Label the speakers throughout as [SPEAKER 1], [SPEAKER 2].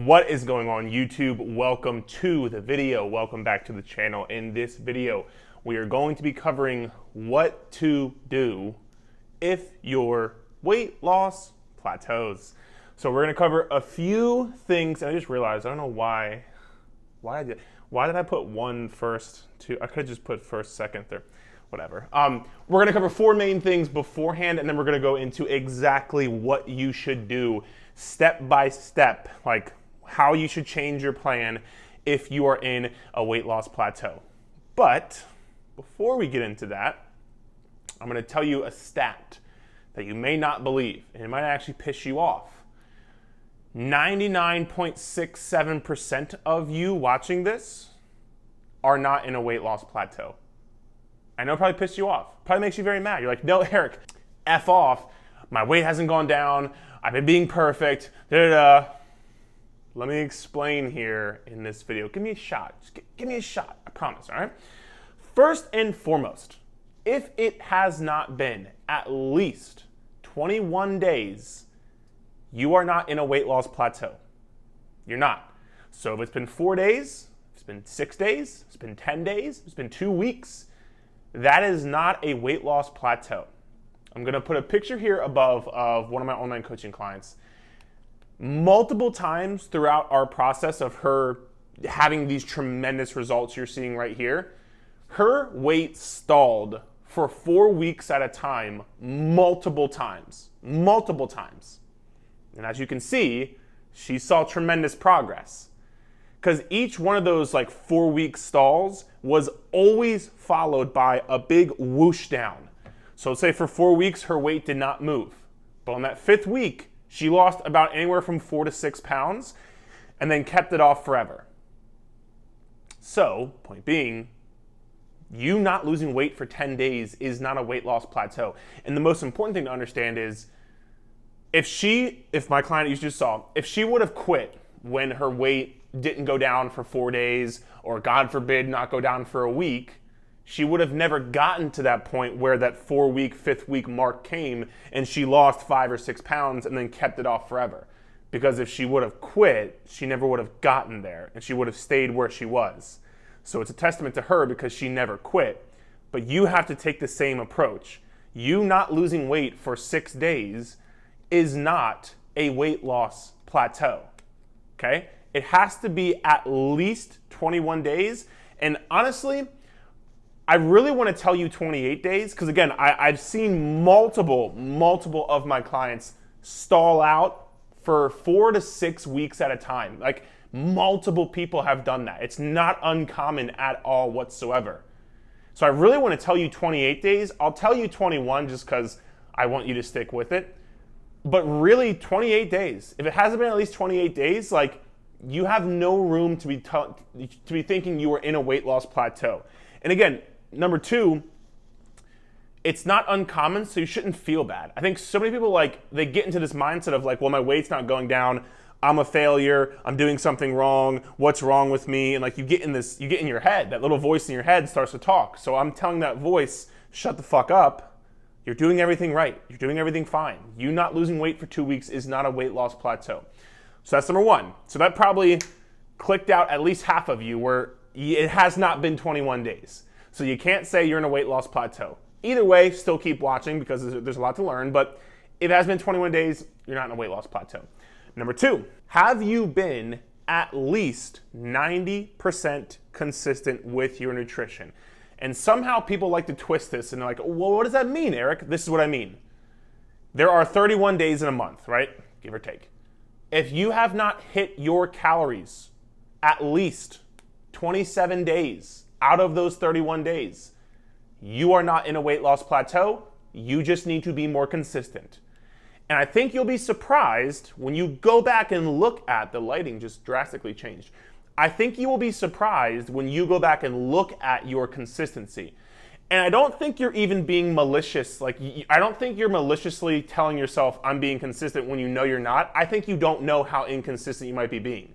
[SPEAKER 1] What is going on, YouTube? Welcome to the video. Welcome back to the channel. In this video, we are going to be covering what to do if your weight loss plateaus. So we're going to cover a few things, and I just realized, I don't know why did I put one first, two? I could have just put first, second, third, whatever. We're going to cover four main things beforehand, and then we're going to go into exactly what you should do step by step, like how you should change your plan if you are in a weight loss plateau. But before we get into that, I'm going to tell you a stat that you may not believe, and it might actually piss you off. 99.67% of you watching this are not in a weight loss plateau. I know it probably pissed you off. Probably makes you very mad. You're like, no, Eric, F off. My weight hasn't gone down. I've been being perfect. Da-da-da. Let me explain here in this video. Give me a shot. Just give me a shot. I promise, all right? First and foremost, if it has not been at least 21 days, you are not in a weight loss plateau. You're not. So if it's been 4 days, if it's been 6 days, if it's been 10 days, if it's been 2 weeks, that is not a weight loss plateau. I'm going to put a picture here above of one of my online coaching clients. Multiple times throughout our process of her having these tremendous results you're seeing right here, her weight stalled for 4 weeks at a time, multiple times. And as you can see, she saw tremendous progress. Because each one of those like 4 week stalls was always followed by a big whoosh down. So let's say for 4 weeks, her weight did not move. But on that 5th week, she lost about anywhere from 4 to 6 pounds and then kept it off forever. So, point being, you not losing weight for 10 days is not a weight loss plateau. And the most important thing to understand is if my client you just saw, if she would have quit when her weight didn't go down for 4 days, or God forbid not go down for a week, she would have never gotten to that point where that 4 week, 5th week mark came and she lost 5 or 6 pounds and then kept it off forever. Because if she would have quit, she never would have gotten there and she would have stayed where she was. So it's a testament to her because she never quit. But you have to take the same approach. You not losing weight for 6 days is not a weight loss plateau, okay? It has to be at least 21 days. And honestly, I really want to tell you 28 days because again, I've seen multiple of my clients stall out for 4 to 6 weeks at a time. Like multiple people have done that. It's not uncommon at all whatsoever. So I really want to tell you 28 days. I'll tell you 21 just because I want you to stick with it. But really 28 days. If it hasn't been at least 28 days, like you have no room to be thinking you are in a weight loss plateau. And again, number two, it's not uncommon, so you shouldn't feel bad. I think so many people they get into this mindset of like, well, my weight's not going down, I'm a failure, I'm doing something wrong, what's wrong with me? And like you get in your head, that little voice in your head starts to talk. So I'm telling that voice, shut the fuck up. You're doing everything right. You're doing everything fine. You not losing weight for 2 weeks is not a weight loss plateau. So that's number one. So that probably clicked out at least half of you where it has not been 21 days. So you can't say you're in a weight loss plateau. Either way, still keep watching because there's a lot to learn, but if it has been 21 days, you're not in a weight loss plateau. Number two, have you been at least 90% consistent with your nutrition? And somehow people like to twist this and they're like, well, what does that mean, Eric? This is what I mean. There are 31 days in a month, right? Give or take. If you have not hit your calories at least 27 days out of those 31 days, you are not in a weight loss plateau. You just need to be more consistent. And I think you'll be surprised when you go back and look at the lighting just drastically changed. I think you will be surprised when you go back and look at your consistency. And I don't think you're even being malicious. I don't think you're maliciously telling yourself I'm being consistent when you know you're not. I think you don't know how inconsistent you might be being.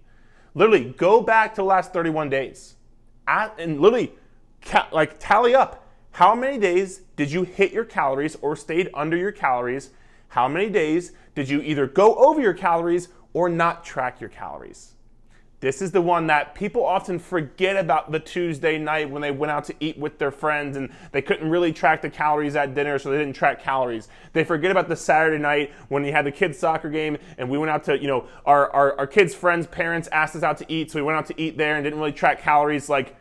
[SPEAKER 1] Literally, go back to the last 31 days and literally tally up. How many days did you hit your calories or stayed under your calories? How many days did you either go over your calories or not track your calories. This is the one that people often forget about, the Tuesday night when they went out to eat with their friends and they couldn't really track the calories at dinner, so they didn't track calories. They forget about the Saturday night when you had the kids' soccer game and we went out to, our kids' friends' parents asked us out to eat, so we went out to eat there and didn't really track calories. Like,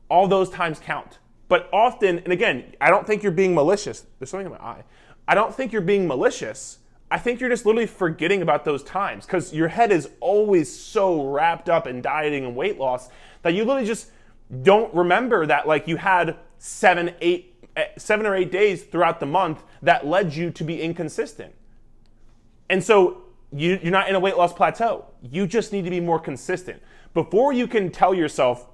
[SPEAKER 1] all those times count. But often, and again, I don't think you're being malicious. There's something in my eye. I don't think you're being malicious. I think you're just literally forgetting about those times because your head is always so wrapped up in dieting and weight loss that you literally just don't remember that, like, you had 7 or 8 days throughout the month that led you to be inconsistent. And so you're not in a weight loss plateau. You just need to be more consistent. Before you can tell yourself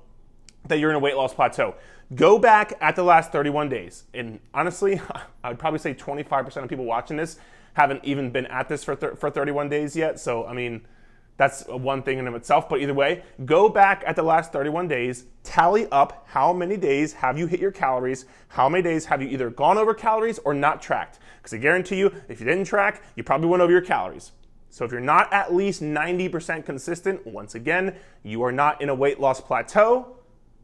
[SPEAKER 1] that you're in a weight loss plateau, go back at the last 31 days. And honestly, I would probably say 25% of people watching this haven't even been at this for 31 days yet. So, I mean, that's one thing in and of itself. But either way, go back at the last 31 days, tally up how many days have you hit your calories, how many days have you either gone over calories or not tracked. Because I guarantee you, if you didn't track, you probably went over your calories. So if you're not at least 90% consistent, once again, you are not in a weight loss plateau.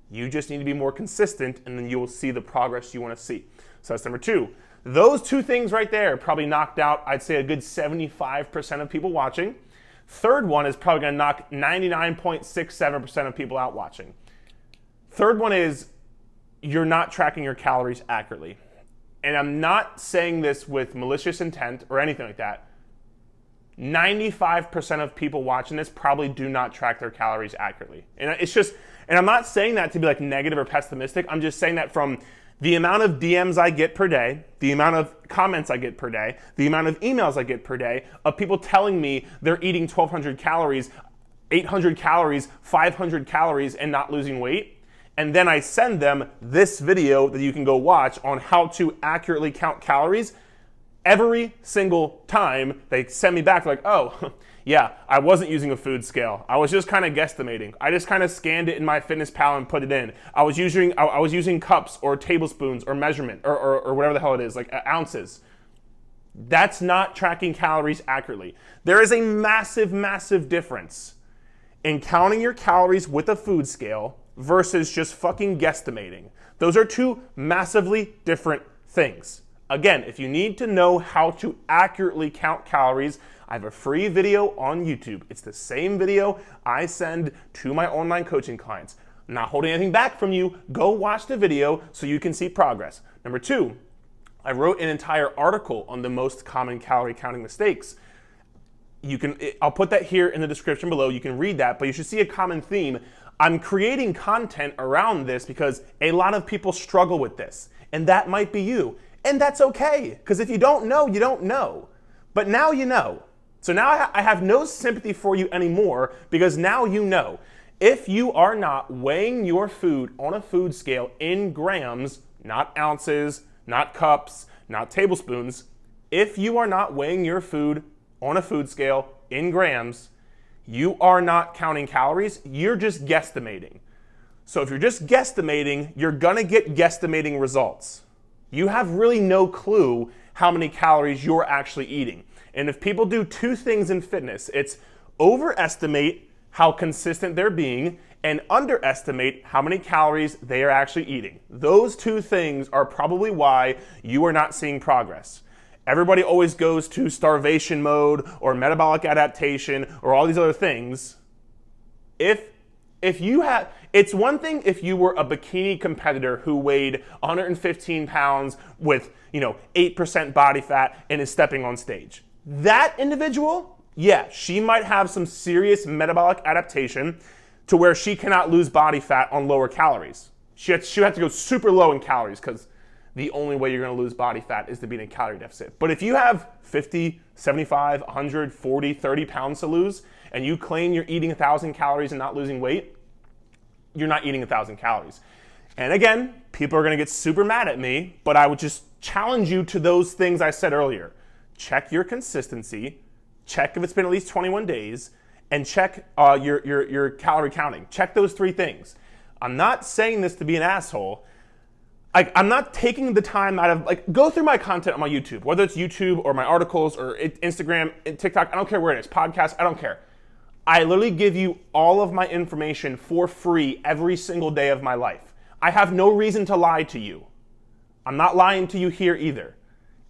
[SPEAKER 1] You just need to be more consistent, and then you will see the progress you want to see. So that's number 2. Those 2 things right there probably knocked out, I'd say, a good 75% of people watching. Third one is probably going to knock 99.67% of people out watching. Third one is you're not tracking your calories accurately. And I'm not saying this with malicious intent or anything like that. 95% of people watching this probably do not track their calories accurately. And it's just, and I'm not saying that to be like negative or pessimistic. I'm just saying that from the amount of DMs I get per day, the amount of comments I get per day, the amount of emails I get per day of people telling me they're eating 1,200 calories, 800 calories, 500 calories, and not losing weight. And then I send them this video that you can go watch on how to accurately count calories. Every single time they send me back like, oh, yeah, I wasn't using a food scale. I was just kind of guesstimating. I just kind of scanned it in my FitnessPal and put it in. I was using cups or tablespoons or measurement or whatever the hell it is, like ounces. That's not tracking calories accurately. There is a massive, massive difference in counting your calories with a food scale versus just fucking guesstimating. Those are 2 massively different things. Again, if you need to know how to accurately count calories, I have a free video on YouTube. It's the same video I send to my online coaching clients. I'm not holding anything back from you. Go watch the video so you can see progress. Number 2, I wrote an entire article on the most common calorie counting mistakes. I'll put that here in the description below. You can read that, but you should see a common theme. I'm creating content around this because a lot of people struggle with this, and that might be you. And that's okay, because if you don't know, you don't know. But now you know. So now I have no sympathy for you anymore because now you know. If you are not weighing your food on a food scale in grams, not ounces, not cups, not tablespoons, if you are not weighing your food on a food scale in grams, you are not counting calories, you're just guesstimating. So if you're just guesstimating, you're gonna get guesstimating results. You have really no clue how many calories you're actually eating. And if people do 2 things in fitness, it's overestimate how consistent they're being and underestimate how many calories they are actually eating. Those 2 things are probably why you are not seeing progress. Everybody always goes to starvation mode or metabolic adaptation or all these other things. It's one thing if you were a bikini competitor who weighed 115 pounds with, 8% body fat and is stepping on stage. That individual, yeah, she might have some serious metabolic adaptation to where she cannot lose body fat on lower calories. She would have to go super low in calories because the only way you're going to lose body fat is to be in a calorie deficit. But if you have 50, 75, 100, 40, 30 pounds to lose, and you claim you're eating 1,000 calories and not losing weight, you're not eating 1,000 calories. And again, people are going to get super mad at me, but I would just challenge you to those things I said earlier. Check your consistency, check if it's been at least 21 days, and check your calorie counting. Check those 3 things. I'm not saying this to be an asshole. I'm not taking the time out of, go through my content on my YouTube, whether it's YouTube or my articles or Instagram, TikTok, I don't care where it is, podcast, I don't care. I literally give you all of my information for free every single day of my life. I have no reason to lie to you. I'm not lying to you here either.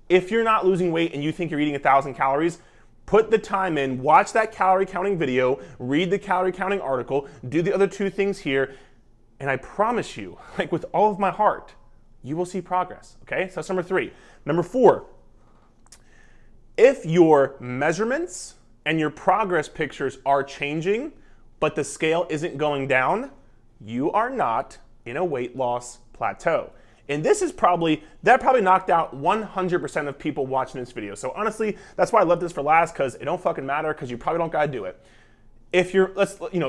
[SPEAKER 1] If you're not losing weight and you think you're eating 1,000 calories, put the time in, watch that calorie counting video, read the calorie counting article, do the other 2 things here, and I promise you, like with all of my heart, you will see progress, okay? So that's number 3. Number 4, if your measurements and your progress pictures are changing, but the scale isn't going down, you are not in a weight loss plateau. And this is probably knocked out 100% of people watching this video. So honestly, that's why I left this for last, because it don't fucking matter, because you probably don't gotta do it. If you're,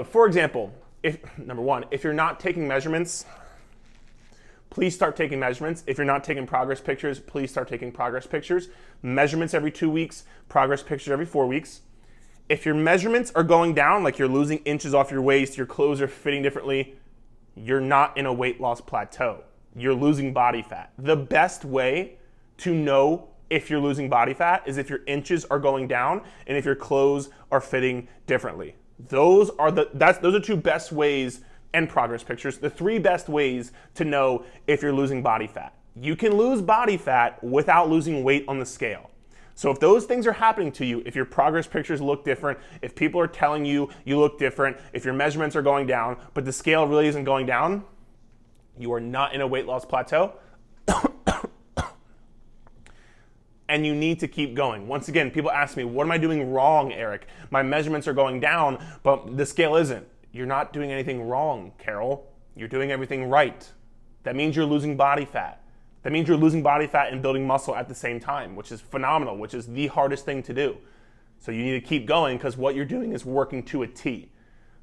[SPEAKER 1] for example, number 1, if you're not taking measurements, please start taking measurements. If you're not taking progress pictures, please start taking progress pictures. Measurements every 2 weeks, progress pictures every 4 weeks. If your measurements are going down, like you're losing inches off your waist, your clothes are fitting differently, you're not in a weight loss plateau. You're losing body fat. The best way to know if you're losing body fat is if your inches are going down and if your clothes are fitting differently. Those are 2 best ways, and progress pictures, the 3 best ways to know if you're losing body fat. You can lose body fat without losing weight on the scale. So if those things are happening to you, if your progress pictures look different, if people are telling you you look different, if your measurements are going down, but the scale really isn't going down, you are not in a weight loss plateau. And you need to keep going. Once again, people ask me, what am I doing wrong, Eric? My measurements are going down, but the scale isn't. You're not doing anything wrong, Carol. You're doing everything right. That means you're losing body fat. That means you're losing body fat and building muscle at the same time, which is phenomenal, which is the hardest thing to do. So you need to keep going, because what you're doing is working to a T.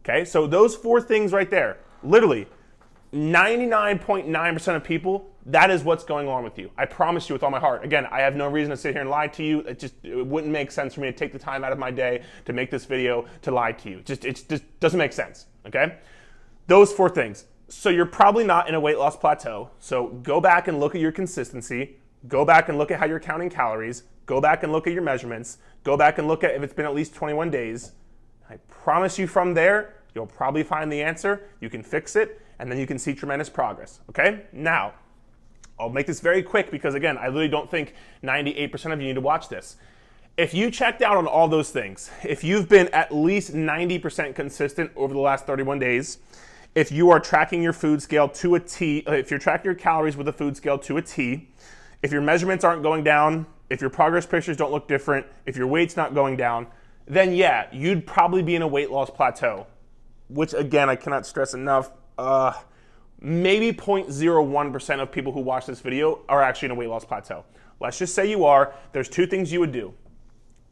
[SPEAKER 1] Okay, so those 4 things right there, literally 99.9% of people, that is what's going on with you. I promise you with all my heart. Again, I have no reason to sit here and lie to you. It wouldn't make sense for me to take the time out of my day to make this video to lie to you. It just doesn't make sense, okay? Those 4 things. So you're probably not in a weight loss plateau. So go back and look at your consistency. Go back and look at how you're counting calories. Go back and look at your measurements. Go back and look at if it's been at least 21 days. I promise you from there, you'll probably find the answer. You can fix it, and then you can see tremendous progress, okay? Now, I'll make this very quick because, again, I literally don't think 98% of you need to watch this. If you checked out on all those things, if you've been at least 90% consistent over the last 31 days, if you are tracking your food scale to a T, if you're tracking your calories with a food scale to a T, if your measurements aren't going down, if your progress pictures don't look different, if your weight's not going down, then yeah, you'd probably be in a weight loss plateau, which, again, I cannot stress enough, maybe 0.01% of people who watch this video are actually in a weight loss plateau. Let's just say you are. There's 2 things you would do.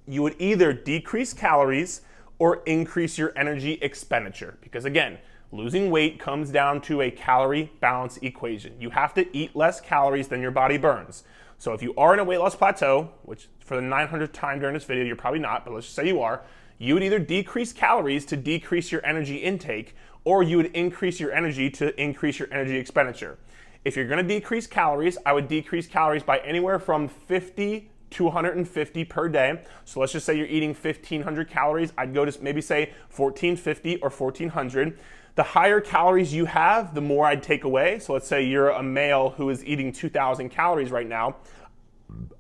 [SPEAKER 1] You would either decrease calories or increase your energy expenditure, because, again, losing weight comes down to a calorie balance equation. You have to eat less calories than your body burns. So if you are in a weight loss plateau, which for the 900th time during this video, you're probably not, but let's just say you are, you would either decrease calories to decrease your energy intake, or you would increase your energy to increase your energy expenditure. If you're gonna decrease calories, I would decrease calories by anywhere from 50 to 150 per day. So let's just say you're eating 1,500 calories. I'd go to maybe say 1,450 or 1,400. The higher calories you have, the more I'd take away. So let's say you're a male who is eating 2,000 calories right now.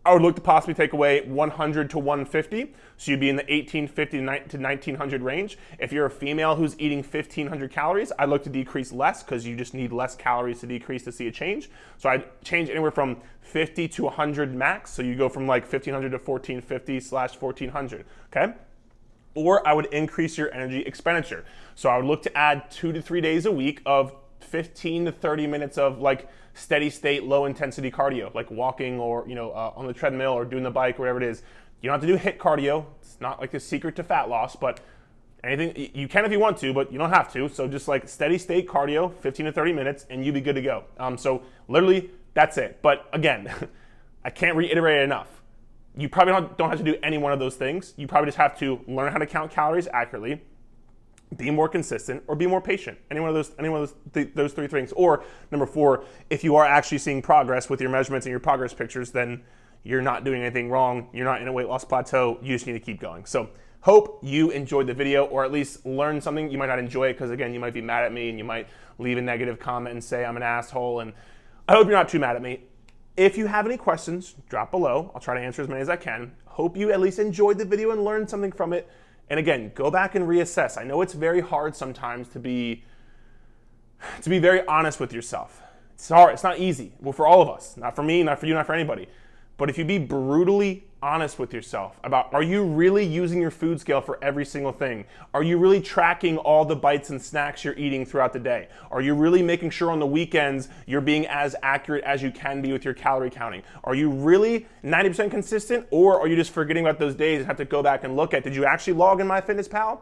[SPEAKER 1] I would look to possibly take away 100 to 150, so you'd be in the 1,850 to 1,900 range. If you're a female who's eating 1,500 calories, I'd look to decrease less, because you just need less calories to decrease to see a change. So I'd change anywhere from 50 to 100 max, so you go from like 1,500 to 1,450/1,400, okay? Or I would increase your energy expenditure. So I would look to add 2 to 3 days a week of 15 to 30 minutes of like steady state, low intensity cardio, like walking or, on the treadmill or doing the bike, or whatever it is. You don't have to do HIIT cardio. It's not like the secret to fat loss, but anything, you can if you want to, but you don't have to. So just like steady state cardio, 15 to 30 minutes, and you'll be good to go. So literally that's it. But again, I can't reiterate it enough. You probably don't have to do any one of those things. You probably just have to learn how to count calories accurately, be more consistent, or be more patient. Any one of those 3 things. Or number 4, if you are actually seeing progress with your measurements and your progress pictures, then you're not doing anything wrong. You're not in a weight loss plateau. You just need to keep going. So Hope you enjoyed the video, or at least learned something. You might not enjoy it because, again, you might be mad at me and you might leave a negative comment and say I'm an asshole. And I hope you're not too mad at me. If you have any questions, drop below. I'll try to answer as many as I can. Hope you at least enjoyed the video and learned something from it. And again, go back and reassess. I know it's very hard sometimes to be very honest with yourself. It's hard. It's not easy. Well, for all of us. Not for me, not for you, not for anybody. But if you be brutally honest with yourself about, are you really using your food scale for every single thing? Are you really tracking all the bites and snacks you're eating throughout the day? Are you really making sure on the weekends you're being as accurate as you can be with your calorie counting? Are you really 90% consistent, or are you just forgetting about those days and have to go back and look at, did you actually log in MyFitnessPal?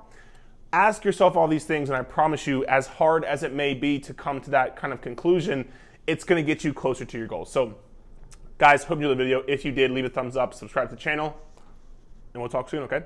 [SPEAKER 1] Ask yourself all these things, and I promise you, as hard as it may be to come to that kind of conclusion, it's gonna get you closer to your goals. So, guys, hope you enjoyed the video. If you did, leave a thumbs up, subscribe to the channel, and we'll talk soon, okay?